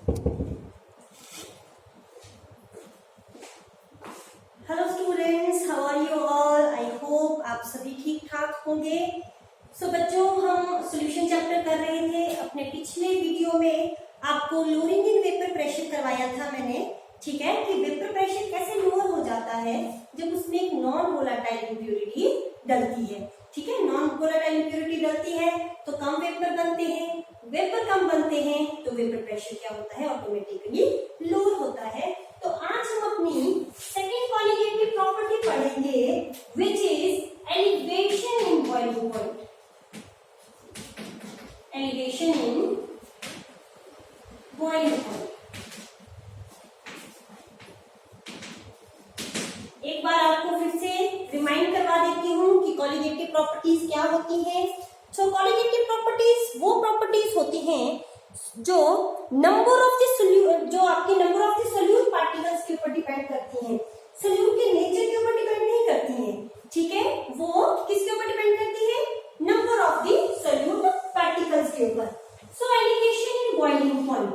Hello students, how are you all? I hope आप सभी ठीक ठाक होंगे। सो बच्चों, हम सॉल्यूशन चैप्टर कर रहे थे। अपने पिछले वीडियो में आपको लोअरिंग इन वेपर प्रेशर करवाया था मैंने, ठीक है, कि वेपर प्रेशर कैसे लोअर हो जाता है जब उसमें एक नॉन वोलेटाइल इम्प्योरिटी डलती है। ठीक है, नॉन वोलेटाइल इम्प्योरिटी डलती है तो कम वेपर बनते हैं, वेपर कम बनते हैं तो वेपर प्रेशर क्या होता है, ऑटोमेटिकली लोअर होता है। तो आज हम अपनी सेकेंड कॉलिगेटिव प्रॉपर्टी पढ़ेंगे, which is elevation in boiling point. Elevation in boiling point. एक बार आपको फिर से रिमाइंड करवा देती हूँ कि कॉलिगेटिव प्रॉपर्टीज क्या होती हैं। तो कॉलिगेटिव प्रॉपर्टीज वो प्रॉपर्टीज होती हैं जो नंबर ऑफ द सोल्यूट, जो आपके number of the solute particles के ऊपर डिपेंड करती हैं, सोल्यूट के नेचर के ऊपर डिपेंड नहीं करती हैं। ठीक है, वो किसके ऊपर डिपेंड करती है? Number of the solute particles के ऊपर। सो एलिवेशन इन बॉइलिंग पॉइंट।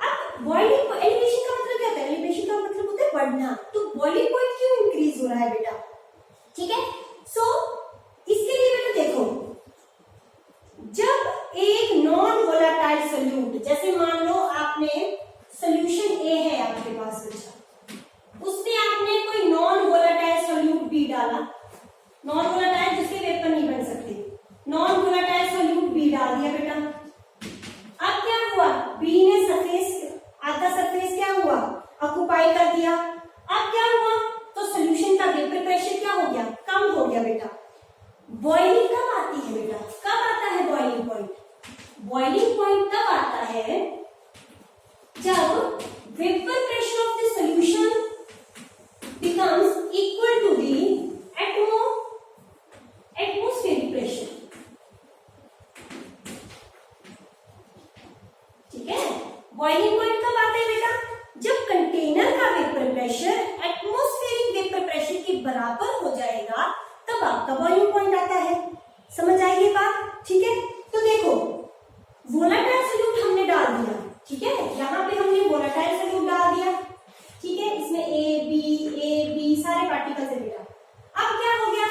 अब बॉइलिंग एलिवेशन का मतलब क्या होता है? एलिवेशन का मतलब होता है बढ़ना। तो बॉइलिंग पॉइंट क्यों इंक्रीज हो रहा है बेटा? ठीक है, सो इसके लिए बेटा देखो, जब एक नॉन वोलेटाइल सोल्यूट, जैसे मान लो आपने सोल्यूशन ए है आपके पास बच्चा, उसमें आपने कोई नॉन वोलेटाइल सोल्यूट बी डाला, नॉन वोलेटाइल जिसके वेपर नहीं बन सकते, नॉन वोलेटाइल सोल्यूट बी डाल दिया बेटा। अब क्या हुआ? बी ने सरफेस, आधा सरफेस क्या हुआ, ऑक्युपाई कर दिया। अब क्या हुआ? तो सोल्यूशन का वेपर प्रेशर क्या हो गया? कम हो गया बेटा। बॉइलिंग कब आती है बेटा? कब आता है बॉइलिंग पॉइंट? बॉइलिंग पॉइंट तब आता है जब vapour pressure of the solution becomes equal to the atmospheric pressure. ठीक है, बॉइलिंग पॉइंट कब आता है बेटा? जब कंटेनर का vapour pressure atmospheric vapour pressure के बराबर हो जाएगा, तब आपका बॉइलिंग पॉइंट आता है। समझ आई ये बात? ठीक है, तो देखो वोलेटाइल सोल्यूट हमने डाल दिया। ठीक है, यहाँ पे हमने वोलेटाइल सोल्यूट डाल दिया। ठीक है, इसमें ए बी सारे पार्टिकल्स है बेटा। अब क्या हो गया?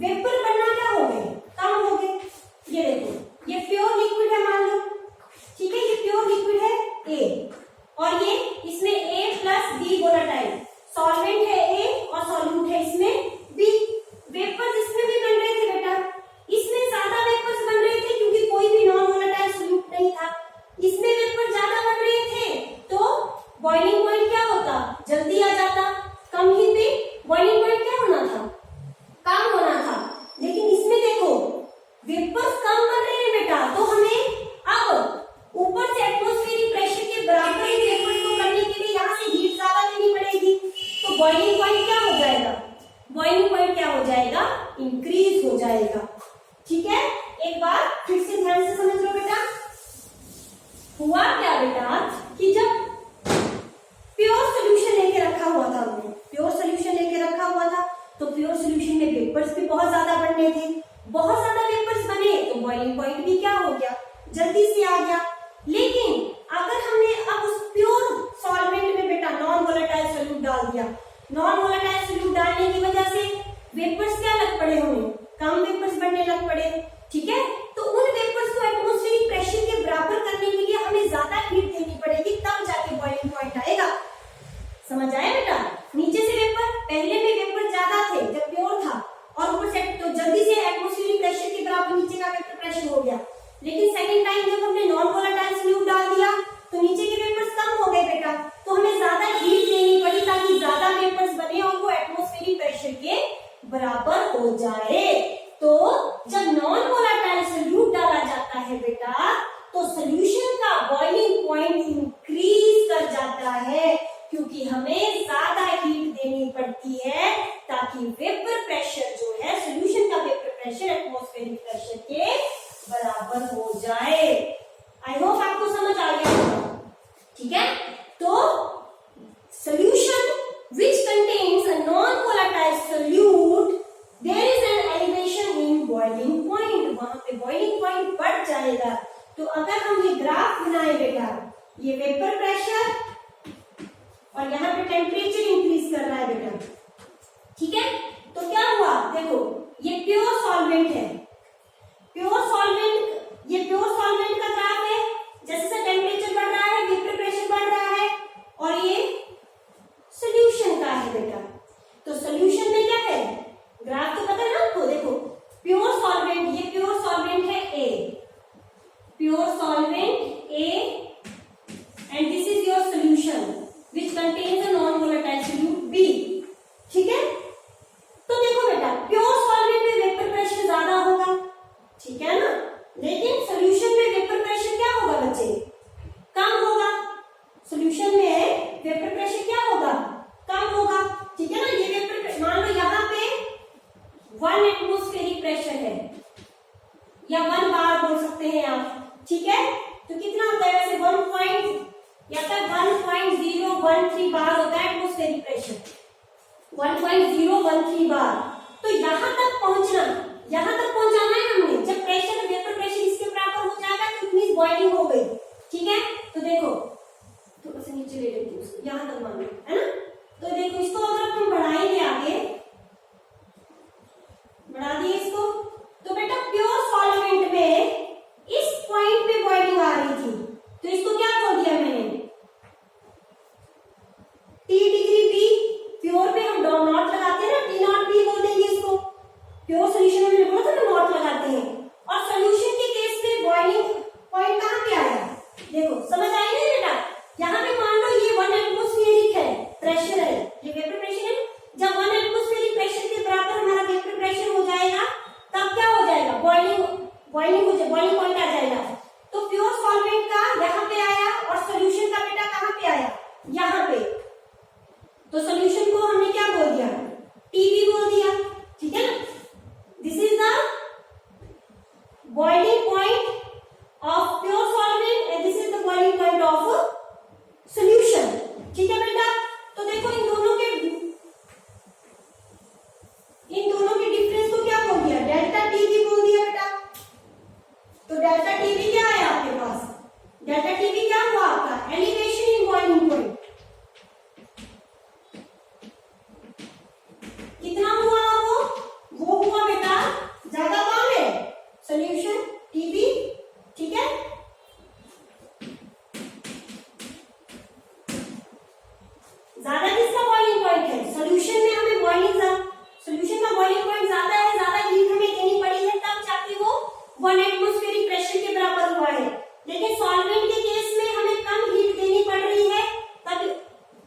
वेपर बनना क्या हो गए? कम हो गए। ये देखो, ये प्योर लिक्विड है मान लो। ठीक है, ये प्योर लिक्विड है ए, और ये इसमें ए प्लस बी वोलेटाइल, सॉल्वेंट है ए और सॉल्यूट है इसमें बी। वेपर्स इसमें भी बन रहे थे बेटा, इसमें ज्यादा वेपर्स बन रहे थे क्योंकि कोई भी नॉन वोलेटाइल सोल्यूट नहीं था। इसमें वेपर ज्यादा बन रहे थे तो बॉइलिंग पॉइंट क्या होता? जल्दी आ जाता। कम ही पे बॉइलिंग पॉइंट क्या होना था? कम होना था। लेकिन इसमें देखो वेपर्स कम बन रहे हैं बेटा, तो हमें अब ऊपर से एटमॉस्फेरिक प्रेशर के बराबर ही वेपर्स को करने के लिए यहाँ से हीट ज्यादा देनी पड़ेगी। तो बॉइलिंग पॉइंट क्या हो जाएगा? बॉइलिंग पॉइंट क्या हो जाएगा? इंक्रीज हो जाएगा। ठीक है, एक बार फिर से ध्यान से समझ लो बेटा। हुआ क्या बेटा कि जब प्योर सोल्यूशन लेके रखा हुआ था, हमने प्योर सोल्यूशन लेके रखा हुआ था, तो प्योर सोल्यूशन में वेपर्स भी बहुत ज्यादा बनने थे। बहुत ज्यादा वेपर्स बने तो बॉइलिंग पॉइंट भी क्या हो गया? जल्दी से आ गया। लेकिन अगर हमने अब उस प्योर सॉल्वेंट में बेटा नॉन वोलेटाइल सोल्यूट डाल दिया, नॉन वोलेटाइल सोल्यूट डालने की वजह से वेपर्स क्या लग पड़े होंगे? कम वेपर्स बनने लग पड़े। ठीक है, तो उन वेपर्स को एटमॉस्फेरिक प्रेशर के बराबर करने के लिए हमें ज्यादा हीट देनी पड़ेगी, तब जाके बॉइलिंग पॉइंट आएगा। समझ आया बेटा? नीचे से वेपर, पहले में वेपर ज्यादा थे जब प्योर था, और ऊपर से तो जल्दी से एटमॉस्फेरिक प्रेशर के बराबर नीचे का वेपर प्रेशर हो गया। लेकिन सेकेंड टाइम जब हमने नॉन वोलेटाइल सोल्यूट डाल दिया तो नीचे के वेपर्स कम हो गए बेटा, तो हमें ज्यादा हीट देनी पड़ी ताकि ज्यादा वेपर्स बने और वो एटमॉस्फेरिक प्रेशर के बराबर हो जाए। तो जब नॉन वोलेटाइल सोल्यूट डाला जाता है बेटा, तो सोल्यूशन का बॉइलिंग पॉइंट इंक्रीज कर जाता है, क्योंकि हमें ज्यादा हीट देनी पड़ती है ताकि वेपर प्रेशर जो है, सोल्यूशन का वेपर प्रेशर एटमॉस्फेरिक प्रेशर के बराबर हो जाए। आई होप आपको समझ आ गया होगा। ठीक है, तो solution which contains a non-volatile solute, there is an elevation in boiling point. वहां पे boiling point बढ़ जाएगा। तो अगर हम ये ग्राफ बनाए बेटा, ये वेपर प्रेशर और यहाँ पे टेम्परेचर इंक्रीज कर रहा है बेटा, ठीक है। तो क्या हुआ, देखो ये प्योर सॉल्वेंट है, प्योर सॉल्वेंट, ये प्योर सॉल्वेंट का ग्राफ है, जैसे जैसे टेम्परेचर बढ़ रहा है वेपर प्रेशर बढ़ रहा है, और ये सोल्यूशन का है बेटा। तो सोल्यूशन में क्या है, ग्राफ तो पता है ना आपको, देखो प्योर सॉल्वेंट, ये प्योर सॉल्वेंट है A, pure solvent A, and this is your solution which contains a non volatile solute B, ठीक है। तो देखो बेटा प्योर सॉल्वेंट में वेपर प्रेशर ज्यादा होगा, ठीक है ना, लेकिन सोल्यूशन में वेपर प्रेशर क्या होगा बच्चे, कम होगा। सोल्यूशन में वेपर प्रेशर क्या होगा, कम होगा, ठीक है ना। ये वेपर, मान लो यहाँ पे 1 एटमॉस्फेरिक प्रेशर है या 1 बार बोल सकते हैं आप, ठीक है। तो कितना होता है वैसे 1.013 बार होता है एटमॉस्फेरिक प्रेशर, 1.013 बार। तो यहाँ तक पहुंचना, यहाँ तक पहुंचाना है हमने, जब प्रेशर वेपर प्रेशर इसके बराबर हो जाएगा तो इतनी बॉइलिंग हो गई, ठीक है। तो देखो थोड़ा सा नीचे ले लेती हूँ, यहाँ तक मान लो, है ना। तो देखो इसको अगर हम बढ़ाएंगे आगे, बढ़ा दिए इसको, तो बेटा प्योर सॉल्वेंट में इस पॉइंट पे बॉइलिंग आ रही थी, तो इसको क्या बोल दिया मैंने, T डिग्री बी, प्योर पे हम नॉट लगाते हैं ना, T नॉट बी बोल देंगे इसको, प्योर सोल्यूशन में मैंने बोला था ना नॉट लगाते हैं। और सोल्यूशन के केस में बॉइलिंग पॉइंट कहाँ पे आया, देखो समझ आई नहीं बेटा, यहाँ पे मान लो ये 1 एटमॉस्फेरिक है, प्रेशर है, ये वेपर प्रेशर है। जब 1 एटमॉस्फेरिक प्रेशर के बराबर हमारा वेपर प्रेशर हो जाएगा, तब क्या हो जाएगा, बॉइलिंग पॉइंट आ जाएगा। तो प्योर सॉल्वेंट का यहाँ पे आया और सोल्यूशन का बेटा कहाँ पे आया, यहाँ पे। तो सोल्यूशन को हमने क्या बोल दिया, टीबी बोल दिया, ठीक है ना। This is the boiling point of pure solvent and this is the boiling point of solution, ठीक है बेटा। तो देखो इन दोनों के डिफरेंस को क्या बोल दिया, डेल्टा टीबी बोल दिया बेटा। तो डेल्टा टीबी क्या है आपके पास, डेल्टा टीबी क्या हुआ आपका, एलिवेशन इन बॉइलिंग पॉइंट, कितना हुआ वो हुआ बेटा, ज्यादा कौन है, सोल्यूशन टीबी, ठीक है। ज्यादा किसका बॉइलिंग पॉइंट है, सोल्यूशन में हमें सोल्यूशन का बॉइलिंग पॉइंट ज्यादा है, ज्यादा हीट हमें देनी पड़ी है, तब जाके वो 1 एटमॉस्फेरिक प्रेशर के बराबर हुआ है। लेकिन सॉल्वेंट के केस में हमें कम हीट देनी पड़ रही है, तब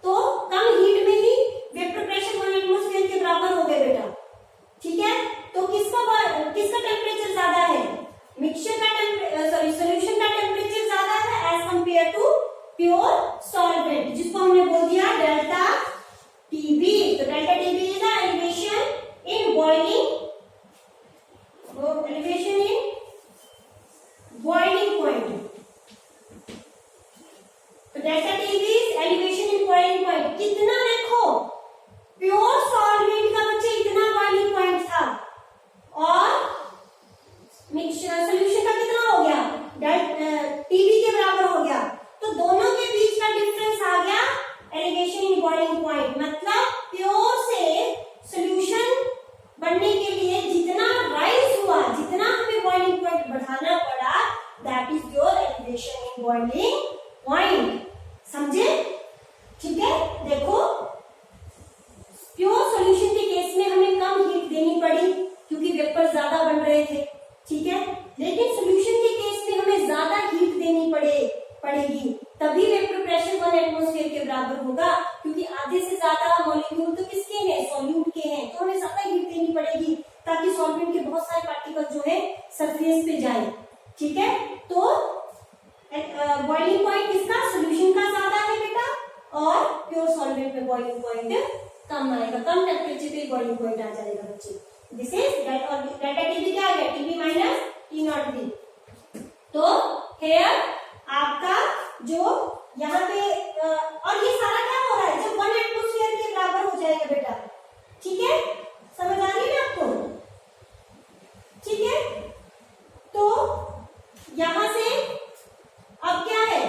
तो कम हीट में ही वेपर प्रेशर 1 एटमॉस्फेयर के बराबर हो गए बेटा, ठीक है। तो किसका टेम्परेचर ज्यादा है, मिक्सचर का सोल्यूशन का टेम्परेचर ज्यादा है as compare to pure solvent, जिसको हमने बोल दिया डेल्टा टीबी। तो delta TB is the elevation in boiling point. तो delta TB is elevation in boiling point. कितना देखो, प्योर सॉल्वेंट का बच्चे इतना बॉइलिंग पॉइंट था और मिक्सचर सोल्यूशन का कितना हो गया, टीबी के बराबर हो गया। तो दोनों के बीच का डिफरेंस आ गया एलिवेशन इन बॉइलिंग पॉइंट, मतलब प्योर से सोल्यूशन बनने के लिए जितना राइज हुआ, जितना हमें बॉइलिंग पॉइंट बढ़ाना पड़ा, that is your elevation in boiling point, समझे, ठीक है। देखो प्योर सॉल्यूशन के केस में हमें कम हीट देनी पड़ी क्योंकि वेपर ज्यादा बन रहे थे, ठीक है। लेकिन सॉल्यूशन के केस में हमें ज्यादा हीट देनी पड़ेगी, तभी वेपर प्रेशर 1 एटमॉस्फेयर के बराबर होगा, क्योंकि आधे से ज्यादा मॉलिक्यूल तो किसके हैं, सॉल्यूट के हैं। तो हमें ज्यादा हीट देनी पड़ेगी ताकि सॉल्वेंट के बहुत सारे पार्टिकल जो है सरफेस पे जाए, ठीक है। तो बॉइलिंग पॉइंट किसका, सोल्यूशन का ज्यादा है बेटा, और प्योर सॉल्वेंट में बॉइलिंग पॉइंट कम आएगा, कम टेम्परेचर पे बॉइलिंग पॉइंट आ जाएगा बच्चे। दिस इज डेल्टा टीबी क्या आ गया, TB minus T not be. तो हेयर आपका जो यहाँ पे और ये सारा क्या हो रहा है, जब 1 एटमॉस्फेयर के बराबर हो जाएगा बेटा, ठीक है, समझ आ रही है ना आपको, ठीक है। तो यहां से अब क्या है,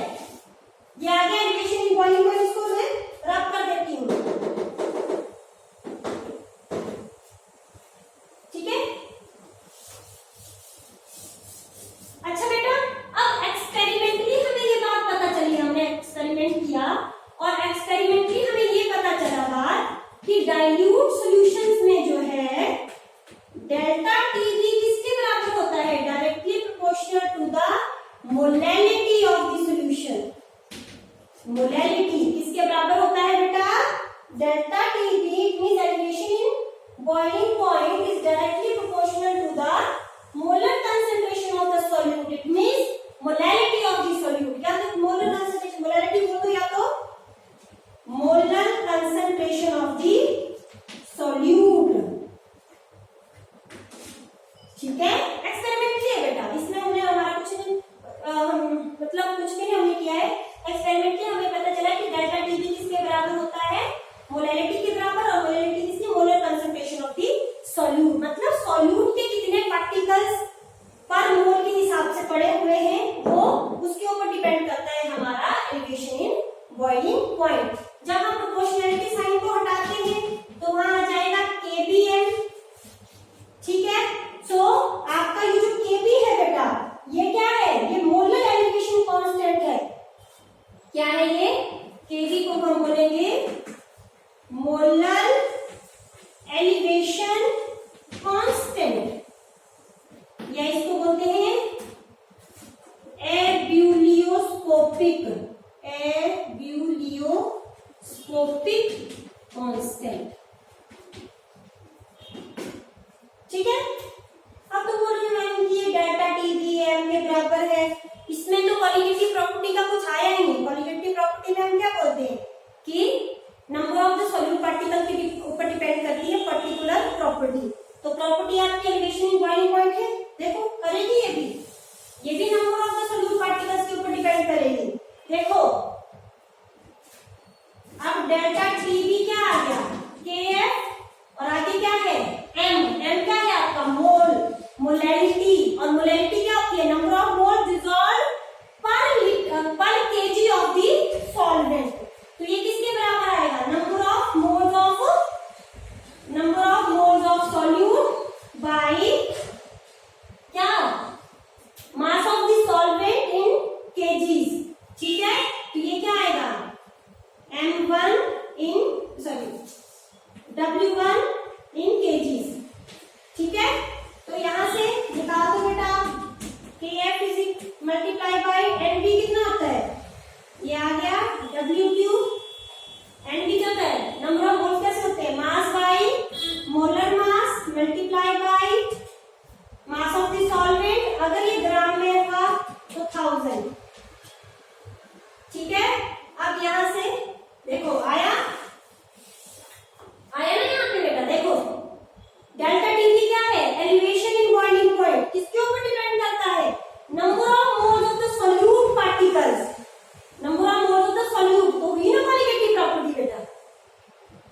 molality of the solution, molality किसके बराबर होता है बेटा, delta TB, it means elevation in boiling point is directly proportional to the molar concentration of the solute, it means molality of the solute. क्या तो मोलर कंसंट्रेशन, मोलैलिटी बोलो या तो molar concentration of the solute, ठीक है। Experiment किया बेटा, इसमें हमने हमारा कुछ नहीं मतलब कुछ भी हमने किया है, एक्सपेरिमेंट किया, हमें पता चला कि डेल्टा टीबी किसके बराबर होता है, मोलैलिटी के बराबर, और मोलैलिटी किसकी, molar concentration of the solute, मतलब सॉल्यूट के कितने पार्टिकल्स पर मोल के हिसाब से पड़े हुए हैं वो उसके ऊपर डिपेंड करता है हमारा एलिवेशन इन बॉइलिंग पॉइंट। जब हम प्रोपोर्शनैलिटी साइन को हटाते हैं तो वहां आ जाएगा केबीएम, ठीक है। सो आपका ये जो केबी है बेटा, ये क्या है, ये मोलर एलिवेशन कांस्टेंट है। क्या है ये, केबी को हम बोलेंगे मोलर एलिवेशन कांस्टेंट, या इसको बोलते हैं एब्यूलियोस्कोपिक, एब्यूलियोस्कोपिक कांस्टेंट, ठीक है। अब तो बोल रहे हैं कि ये डेल्टा टीबी एम के बराबर है, इसमें तो क्वालिटेटिव प्रॉपर्टी का कुछ आया ही नहीं। क्वालिटेटिव प्रॉपर्टी में हम क्या बोलते हैं कि number of the solute particle के ऊपर डिपेंड करती है पर्टिकुलर प्रॉपर्टी। तो प्रॉपर्टी आपकी एलिवेशन इन बॉइलिंग पॉइंट है, देखो करेगी ये भी number of the solute particles के ऊपर डिपेंड करेगी। देखो अब डेल्टा टीबी क्या आ गया, केएफ, और आगे क्या है एम, एम क्या है आपका मोल, मोलैलिटी, और मोलैलिटी क्या होती है, number of mole dissolve per KG of the solvent. तो ये किसके बराबर आएगा, number of moles of solute by क्या, mass of the solvent in KGs, ठीक है। तो ये क्या आएगा M1 इन W1 इन केजीज, ठीक है। तो यहां से निकाल दो बेटा, KF is multiply by NB कितना होता है, ये आ गया W2, NB क्या होता है, नंबर ऑफ मोल्स कैसे होते हैं, mass by molar mass multiply by mass of the solvent, अगर ये ग्राम में था तो 1000, ठीक है। अब यहां से देखो आया ना यहाँ पे बेटा, देखो डेल्टा टीबी क्या है, एलिवेशन इन बॉइलिंग पॉइंट, किसके ऊपर डिपेंड करता है, number of moles of the solute particles, number of moles of the solute. तो हुई ना क्वालिटेटिव प्रॉपर्टी बेटा,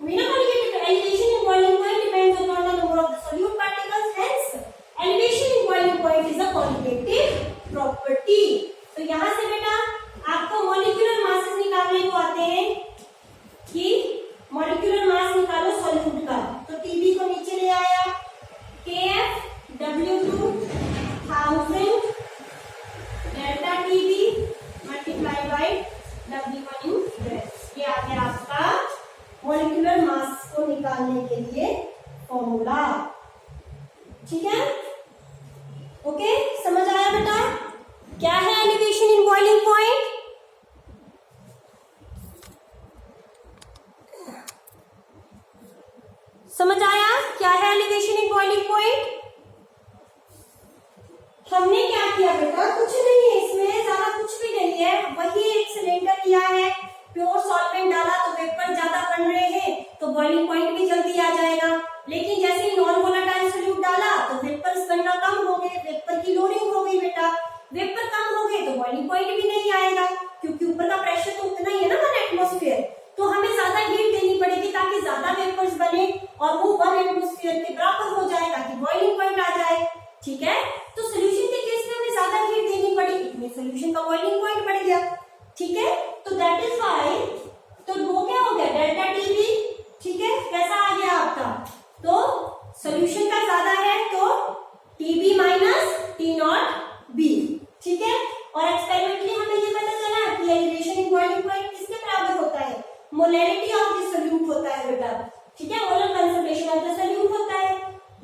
हुई ना qualitative, elevation in boiling point depends upon the number of the solute particles, hence elevation in boiling point is a qualitative property. तो यहां से बेटा आपको मॉलिक्यूलर मासेस निकालने को आते हैं कि मॉलिक्यूलर मास निकालो सॉल्यूट का। तो टीबी को नीचे ले आया, KF W2 1000 delta TB multiply by W1 in that, ये आ गया आपका मॉलिक्यूलर मास को निकालने के लिए फॉर्मूला, ठीक है। ओके, समझ आया बेटा क्या है एलिवेशन इन बॉइलिंग पॉइंट। समझ आया क्या है एलिवेशन इन बॉइलिंग पॉइंट। हमने क्या किया बेटा, कुछ नहीं है इसमें, ज्यादा कुछ भी नहीं है, वही एक सिलेंडर लिया है, प्योर सॉल्वेंट डाला तो वेपर ज्यादा बन रहे हैं तो बॉइलिंग पॉइंट भी जल्दी आ जाएगा, लेकिन जैसे ही नॉन वोलेटाइल सॉल्यूट डाला तो वेपर्स बनना कम हो गए, वेपर की लोडिंग हो गई बेटा, वेपर कम हो गए तो बॉइलिंग पॉइंट भी नहीं आएगा, क्योंकि ऊपर का प्रेशर तो उतना ही है ना 1 एटमॉस्फेयर, तो हमें ज्यादा हीट देनी पड़ेगी ताकि ज्यादा वेपर्स बने और वो 1 एटमॉस्फेयर के बराबर हो जाए ताकि बॉइलिंग पॉइंट आ जाए, ठीक है। तो सोल्यूशन के केस में हमें ज्यादा हीट देनी पड़ी, इसमें सोल्यूशन का बॉइलिंग पॉइंट बढ़ गया, ठीक है। तो दैट इज व्हाई, तो वो क्या हो गया डेल्टा टीबी, ठीक है, कैसा आ गया आपका, तो सोल्यूशन का ज्यादा है तो TB minus T not be, ठीक है। और एक्सपेरिमेंटली हमें ये पता चला कि एलिवेशन इन बॉइलिंग पॉइंट किसके बराबर होता है, मोलैलिटी ऑफ द सॉल्यूट होता है बेटा, ठीक है, molar concentration of the solute होता है।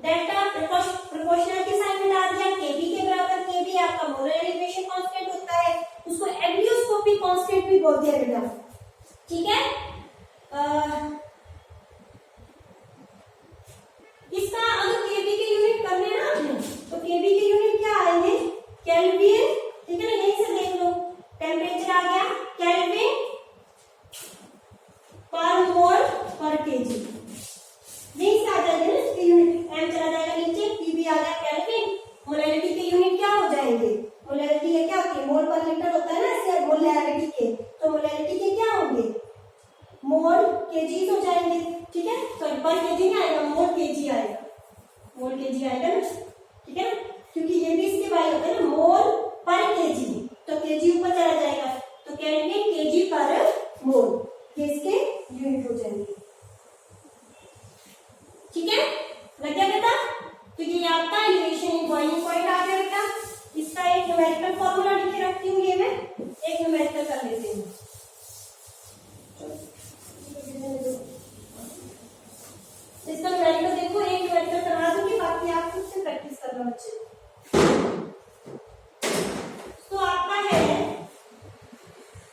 डेल्टा प्रोपोर्शनल के साइन में डाल दिया, केबी के बराबर, केबी आपका मोलर एलिवेशन कांस्टेंट होता है। बोलते हैं बेटा, ठीक है। इसका अगर केबी के यूनिट करने ना आपने, तो केबी के यूनिट क्या आएंगे, केल्विन, ठीक है ना, यहीं से देख लो, टेम्परेचर आ गया केल्विन पर मोल पर केजी, यहीं से आ जाएगा ना इसके यूनिट, एम चला जाएगा नीचे, केबी आ गया केल्विन, मोलैरिटी के यूनिट क्या हो जाएंगे, मोलैरिटी के क्या होती है, मोल पर लीटर होता है ना इससे मोलैरिटी के, तो मोलैरिटी के क्या होंगे, मोल केजी हो जाएंगे, ठीक है। सॉरी पर केजी नहीं आएगा, मोल केजी आएगा, मोल केजी आएगा ना, ठीक है ना, क्योंकि ये भी इसके वाई होता है ना, मोल पर केजी, तो केजी ऊपर चला जाएगा, तो केल्विन केजी पर मोल, ये इसके यूनिट हो जाएंगे, ठीक है, लग गया बेटा। तो ये आपका इक्वेशन इन बॉइलिंग पॉइंट आ गया बेटा। इसका एक न्यूमेरिकल फॉर्मूला लिखे रखती हूँ, ये मैं एक न्यूमेरिकल कर लेती हूँ, इसका न्यूमेरिकल देखो, एक न्यूमेरिकल करवा दूंगी, बाकी आप खुद से प्रैक्टिस करना बच्चे। तो आपका है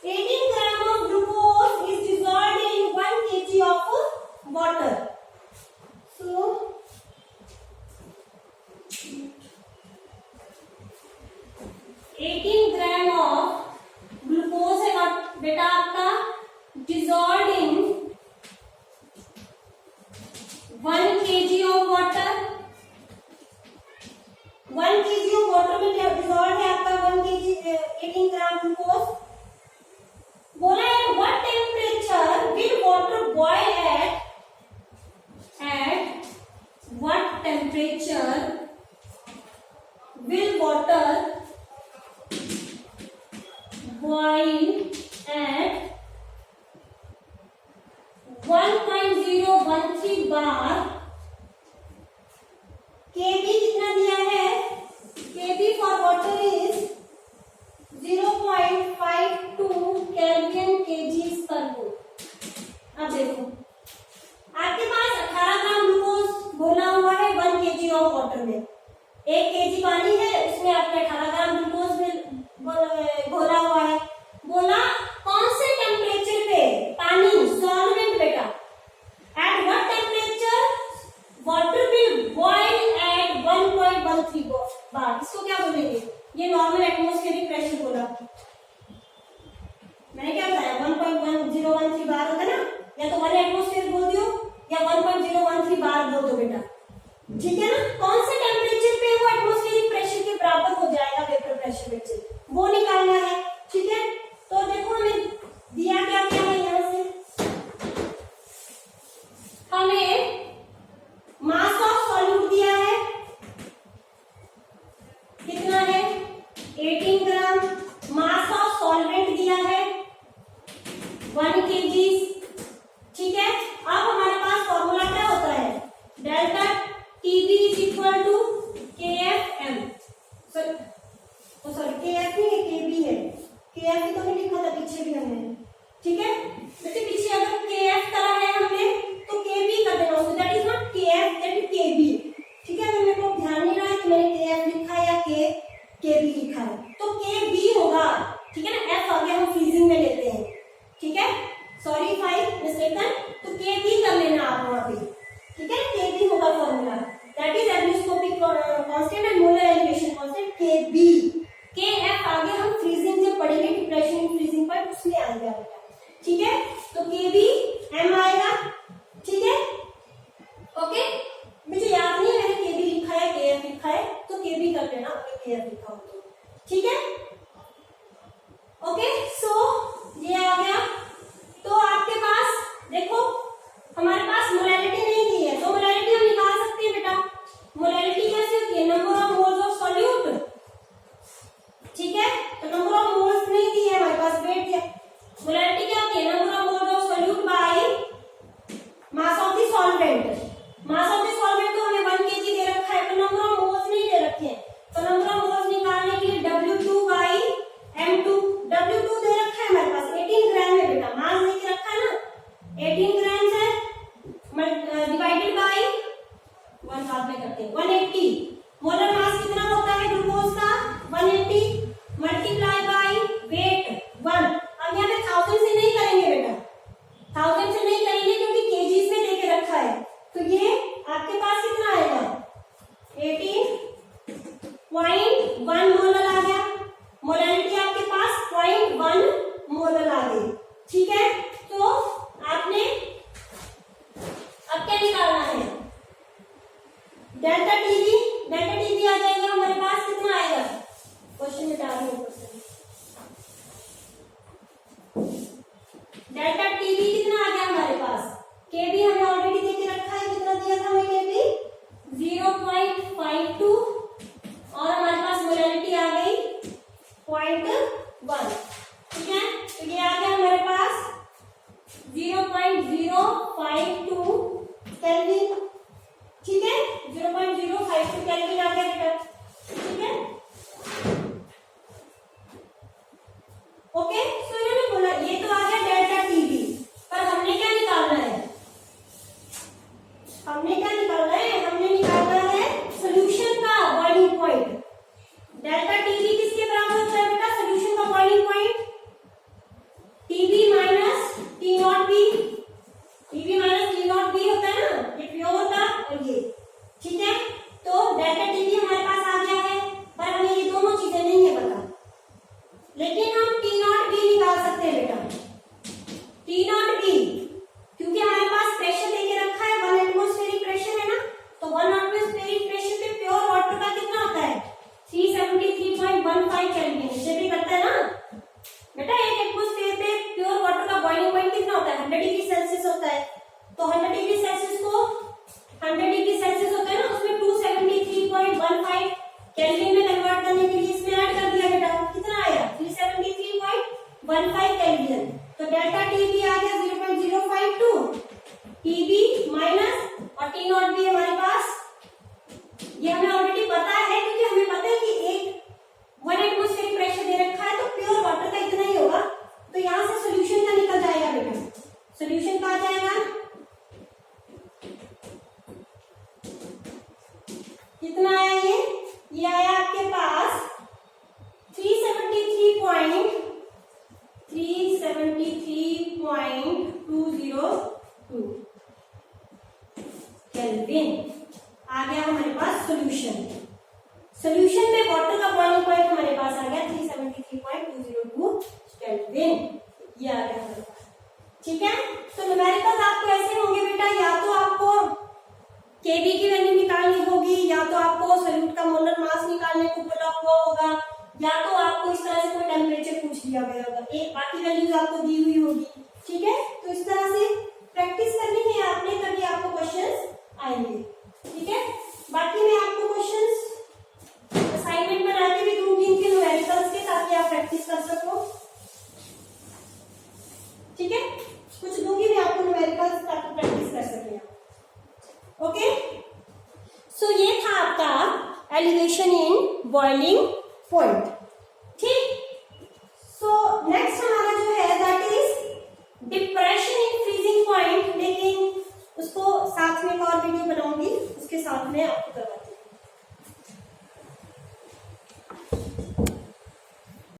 18 gram of glucose is dissolved in 1 kg of water. So 18 gram of glucose है बेटा आपका dissolved in 1 kg of water, 1 kg of water में डिसॉल्व है आपका 1 kg 18 ग्राम ग्लूकोज। बोला है what temperature will water boil at what temperature will water boil at 1.013 bar। kb कितना दिया है, kb for water is 0.52 kelvin kgs per mole। अब देखो आपके पास 18 ग्राम ग्लूकोज घोला हुआ है 1 kg ऑफ वाटर में, 1 kg पानी है उसमें आपने 18 ग्राम ग्लूकोज घोला हुआ है। बोला कौन से टेम्परेचर पे पानी सॉल्वेंट बेटा, at what temperature water will boil at 1.13 bar. इसको क्या बोलेंगे, ये नॉर्मल एटमॉस्फेरिक प्रेशर बोला, मैंने क्या बताया 1.1013 बार होता है ना, या तो 1 एटमॉस्फेयर बोल दो या 1.013 बार बोल दो बेटा, ठीक है ना। कौन से टेम्परेचर पे वो एटमॉस्फेरिक प्रेशर के बराबर हो जाएगा वेपर प्रेशर में, वो निकालना है, ठीक है। तो देखो हमें दिया क्या क्या है, यहाँ से हमें मास ऑफ सॉल्यूट दिया है, कितना है 18 ग्राम, मास ऑफ सॉल्वेंट दिया है 1 kg, ठीक है। अब हमारे पास फॉर्मूला क्या होता है, delta TB is equal to KFM, sorry KF नहीं है KB है, KF तो नहीं लिखा था पीछे भी हमने, ठीक है। वैसे पीछे अगर KF करा है हमने तो KB कर देना, so that is not KF, that is KB, ठीक है। अगर मेरे को ध्यान नहीं रहा है तो मैंने KF लिखा है या KB लिखा है, तो KB होगा, ठीक है ना। F आगे हम फ्रीजिंग में लेते हैं, ठीक है, सॉरी इफ आई मिस्टेकन, तो KB कर लेना आप वहां पे, ठीक है। KB होगा formula, that is ebullioscopic constant and molar elevation constant KB। KF आगे हम फ्रीजिंग जब पढ़ेंगे डिप्रेशन इन फ्रीजिंग पर उसमें आएगा बेटा, ठीक है। तो KB M आएगा, ठीक है, ओके। मुझे याद नहीं है मैंने KB लिखा है KF लिखा है, तो KB कर लेना अगर KF लिखा हो तो, ठीक है, ओके। सो ये आ गया। तो आपके पास देखो हमारे पास मोलैरिटी नहीं दी है, तो मोलैरिटी हम निकाल सकते हैं बेटा। मोलैरिटी कैसे होती है, number of moles of solute, ठीक है। तो नंबर ऑफ मोल्स नहीं दी है हमारे पास, वेट दिया। मोलैरिटी क्या होती है, number of moles of solute by mass of the solvent. Mass of the solvent तो हमें 1 kg दे रखा है, तो नंबर ऑफ मोल्स नहीं दे रखे हैं, तो नंबर ऑफ मोल्स निकालने के लिए W2 by M2, W2 they delta TB कितना आ गया हमारे पास, केबी हमने ऑलरेडी दे के रखा है, कितना दिया था हमें केबी 0.52 और हमारे पास मोलैरिटी आ गई 0.1, ठीक है। तो ये आ गया हमारे पास 0.052 केल्विन, ठीक है, 0.052 केल्विन आ गया बेटा, ठीक है। ओके, सो इन्होंने बोला ये तो आ गया डेल्टा टीबी, पर हमने क्या निकालना है, हमने क्या निकालना है, हमने निकालना है सॉल्यूशन का बॉइलिंग पॉइंट। डेल्टा टीबी किसके बराबर होता है बेटा, सॉल्यूशन का boiling point TB minus T not be, TB minus T not be होता है ना, ये प्योर का और ये, ठीक है। तो डेल्टा टीबी हमारे पास आ गया है, पर हमें ये दोनों चीजें नहीं है पता, लेकिन हम टी नॉट बी निकाल सकते हैं बेटा, टी नॉट बी, क्योंकि हमारे पास प्रेशर देके रखा है 1 एटमॉस्फेरिक प्रेशर है ना, तो 1 एटमॉस्फेरिक प्रेशर पे प्योर वाटर का कितना होता है 373.15 केल्विन, इसे भी करता है ना बेटा। एक एटमॉस्फेयर पे प्योर वाटर का बॉइलिंग पॉइंट कितना होता है 100 डिग्री सेल्सियस होता है, तो 100 डिग्री सेल्सियस को 100 डिग्री सेल्सियस होता है ना, उसमें 273.15 केल्विन में कन्वर्ट करने के लिए इसमें ऐड कर दिया बेटा, कितना आया 373.15 केल्विन। तो डेल्टा टीबी आ गया 0.052, टीबी माइनस और टी नॉट भी हमारे पास, ये हमें ऑलरेडी पता है, क्योंकि हमें पता है कि एक 1 एटमॉस्फेरिक प्रेशर दे रखा है, तो प्योर वाटर का इतना ही होगा, तो यहां से सॉल्यूशन का निकल जाएगा बेटा, सॉल्यूशन का आ जाएगा कितना आया, ये आया आपके पास 373.202 केल्विन आ गया हमारे पास सॉल्यूशन। सॉल्यूशन में वाटर का बॉइलिंग पॉइंट हमारे पास आ गया 373.202 केल्विन, ये आ गया हमारे पास, ठीक है। तो न्यूमेरिकल्स आपको ऐसे होंगे बेटा, या तो आपको केबी की वैल्यू निकालनी होगी, या तो आपको सॉल्यूट का मोलर मास निकालने को बोला हुआ होगा, या तो आपको इस तरह से कोई टेम्परेचर पूछ लिया गया होगा, एक बाकी वैल्यूज आपको दी हुई होगी, ठीक है। तो इस तरह से प्रैक्टिस करनी है आपने, तभी आपको क्वेश्चंस आएंगे, ठीक है। बाकी मैं आपको क्वेश्चंस असाइनमेंट बना के भी दूंगी इनके न्यूमेरिकल्स के, ताकि आप प्रैक्टिस कर सको, ठीक है। कुछ दूंगी मैं आपको न्यूमेरिकल्स ताकि प्रैक्टिस कर सके, ओके। सो ये था आपका एलिवेशन इन बॉइलिंग पॉइंट, ठीक। सो नेक्स्ट हमारा जो है that is depression in freezing point, लेकिन उसको साथ में एक और वीडियो बनाऊंगी, उसके साथ में आपको करवाती हूँ।